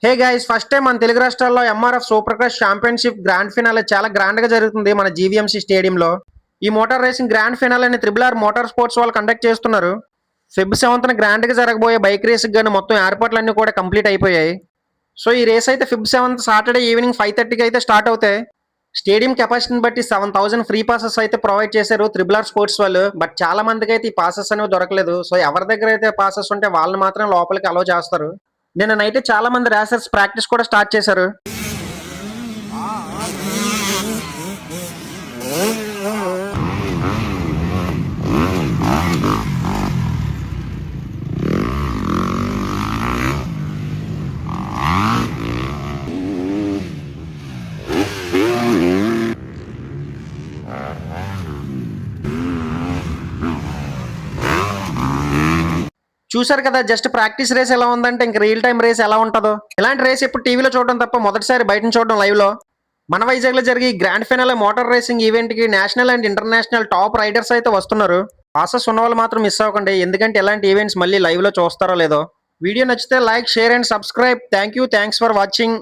Hey guys, first time మన తెలుగు రాష్ట్రాల్లో MRF super cross championship grand finale చాలా గ్రాండ్ గా జరుగుతుంది మన జీవీఎంసీ స్టేడియంలో. ఈ మోటార్ రేసింగ్ గ్రాండ్ ఫినాలేని త్రిబుల్ ఆర్ మోటార్ స్పోర్ట్స్ వాళ్ళు కండక్ట్ చేస్తున్నారు. ఫిబ్ 7th గ్రాండ్ గా జరగబోయే బైక్ రేస్ గానీ మొత్తం ఏర్పాట్లన్నీ కూడా కంప్లీట్ అయిపోయాయి. సో ఈ రేస్ అయితే ఫిబ్ 7 సాటర్డే ఈవినింగ్ 5:30కి అయితే స్టార్ట్ అవుతాయి. స్టేడియం కెపాసిటీని బట్టి 7,000 ఫ్రీ పాసెస్ అయితే ప్రొవైడ్ చేశారు త్రిబుల్ ఆర్ స్పోర్ట్స్ వాళ్ళు. బట్ చాలా మందికి అయితే ఈ పాసెస్ అనేవి దొరకలేదు. సో ఎవరి దగ్గర అయితే పాసెస్ ఉంటే వాళ్ళని మాత్రం లోపలికి అలో చేస్తారు. నిన్న నైట్ చాలా మంది రేసర్స్ ప్రాక్టీస్ కూడా స్టార్ట్ చేశారు. చూసారు కదా, జస్ట్ ప్రాక్టీస్ రేస్ ఎలా ఉందంటే ఇంక రియల్ టైం రేస్ ఎలా ఉంటుందో. ఇలాంటి రేస్ ఇప్పుడు టీవీలో చూడడం తప్ప మొదటిసారి బయట చూడడం లైవ్ లో. మన వైజాగ్ లో జరిగే grand final motor racing event కి national and international top riders అయితే వస్తున్నారు. పాసెస్ ఉన్న వాళ్ళు మాత్రం మిస్ అవ్వకండి, ఎందుకంటే ఇలాంటి ఈవెంట్స్ మళ్ళీ లైవ్ లో చూస్తారో లేదో. వీడియో నచ్చితే like, share and subscribe. Thank you, thanks for watching.